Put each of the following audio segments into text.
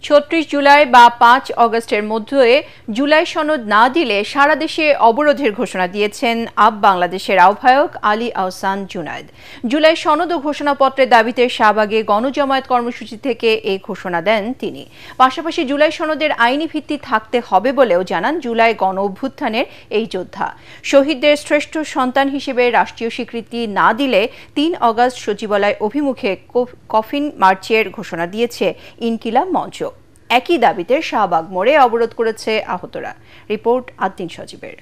৩৬ জুলাই বা ৫ অগস্টের মধ্যে জুলাই সনদ না দিলে সারা দেশে অবরোধের ঘোষণা দিয়েছেন আপ বাংলাদেশের আহ্বায়ক আলী আহসান জুনায়েদ। জুলাই সনদ ও ঘোষণাপত্রের দাবিতে শাহবাগে গণজামায়াত কর্মসূচি থেকে এই ঘোষণা দেন তিনি। পাশাপাশি জুলাই সনদের আইনি ভিত্তি থাকতে হবে বলেও জানান জুলাই গণ অভ্যুত্থানের এই যোদ্ধা। শহীদদের শ্রেষ্ঠ সন্তান হিসেবে রাষ্ট্রীয় স্বীকৃতি না দিলে ৩ অগস্ট সচিবালয় অভিমুখে কফিন মার্চের ঘোষণা দিয়েছে ইনকিলাব মঞ্চ। একই দাবিতে শাহবাগ মোড়ে অবরোধ করেছে আহতরা। রিপোর্ট আদ্দিন সজীবের।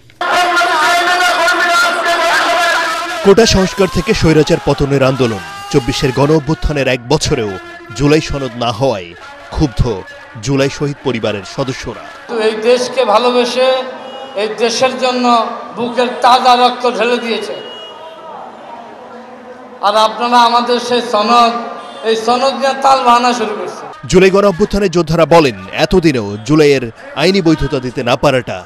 কোটা সংস্কার থেকে স্বৈরাচার পতনের আন্দোলন ২৪-এর গণ অভ্যুত্থানের ১ বছরেও জুলাই সনদ না হওয়ায় ক্ষুব্ধ জুলাই শহীদ পরিবারের সদস্যরা। এই দেশকে ভালোবেসে এই দেশের জন্য বুকের তাজা রক্ত ঢেলে দিয়েছে, আর আপনারা আমাদের সেই এই সনদ নিয়ে তাল বাহানা শুরু করছে। জুলাই গণ অভ্যুত্থানের যোদ্ধারা বলেন, এতদিনেও জুলাইয়ের আইনি বৈধতা দিতে না পারাটা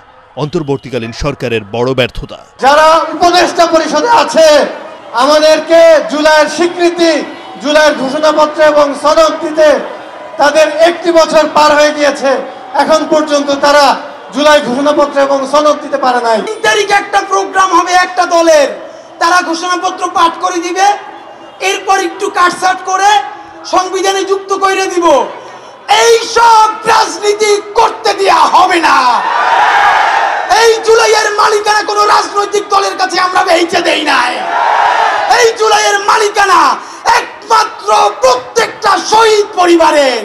অন্তর্বর্তীকালীন সরকারের বড় ব্যর্থতা। যারা উপদেষ্টা পরিষদে আছে, আমাদেরকে জুলাইয়ের স্বীকৃতি, জুলাইয়ের ঘোষণাপত্র এবং সনদ দিতে তাদের ১টি বছর পার হয়ে গিয়েছে, এখন পর্যন্ত তারা জুলাই ঘোষণাপত্র এবং সনদ দিতে পারে নাই। ৩ তারিখে একটা প্রোগ্রাম হবে একটা দলের, তারা ঘোষণাপত্র পাঠ করে দিবে, এরপর একটু কাটছাট করে সংবিধানে যুক্ত করে দিব। এই সব রাজনীতি করতে দেয়া হবে না। এই জুলাইয়ের মালিকানা কোনো রাজনৈতিক দলের কাছে আমরা বেচে দেই নাই। এই জুলাইয়ের মালিকানা একমাত্র প্রত্যেকটা শহীদ পরিবারের।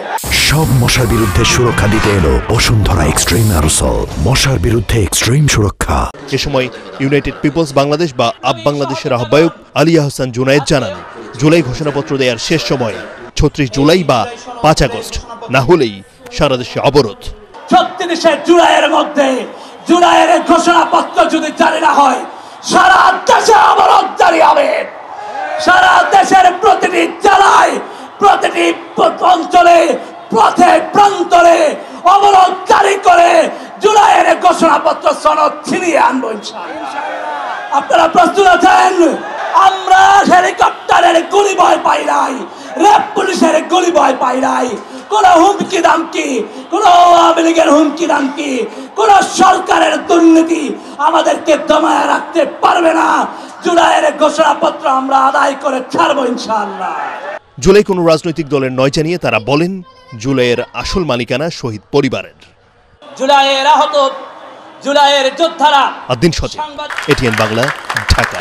সব মশার বিরুদ্ধে সুরক্ষা দিতে এলো বসুন্ধরা এক্সট্রিম অ্যারোসল, মশার বিরুদ্ধে এক্সট্রিম সুরক্ষা। এ সময় ইউনাইটেড পিপলস বাংলাদেশ বা আপ বাংলাদেশের আহ্বায়ক আলী আহসান জুনায়েদ জানান, জুলাই ঘোষণাপত্র দেওয়ার শেষ সময় ৩৬ জুলাই বা ৫ আগস্ট, না হলেই সারা দেশে অবরোধ। ৩৬ জুলাইয়ের মধ্যে জুলাইয়ের ঘোষণাপত্র যদি জারি না হয়, সারা দেশে অবরোধ জারি হবে। সারা দেশের প্রতিটি জেলায়, প্রতিটি অঞ্চলে, পথে প্রান্তরে অবরোধ জারি করে জুলাইয়ের ঘোষণাপত্র সনদ ছিনিয়ে আনবো ইনশাআল্লাহ। আপনারা প্রস্তুত আছেন? আমরা হেলিকপ্টারের গুলি ভয় পাই নাই, র্যাব পুলিশের গুলি ভয় পাই নাই, কোন হুমকি দামকি, কোন আওয়ামী লীগের হুমকি দামকি, কোন সরকারের দুর্নীতি আমাদেরকে দমায় রাখতে পারবে না। জুলাইয়ের ঘোষণাপত্র আমরা আদায় করে ছাড়বো ইনশাআল্লাহ। জুলাই কোনো রাজনৈতিক দলের নয় জানিয়ে তারা বলেন, জুলাইয়ের আসল মালিকানা শহীদ পরিবারের। জুলাইয়ের আহত, জুলাইয়ের যোদ্ধারা। আদ্দিন সজীব, এটিএন বাংলা, ঢাকা।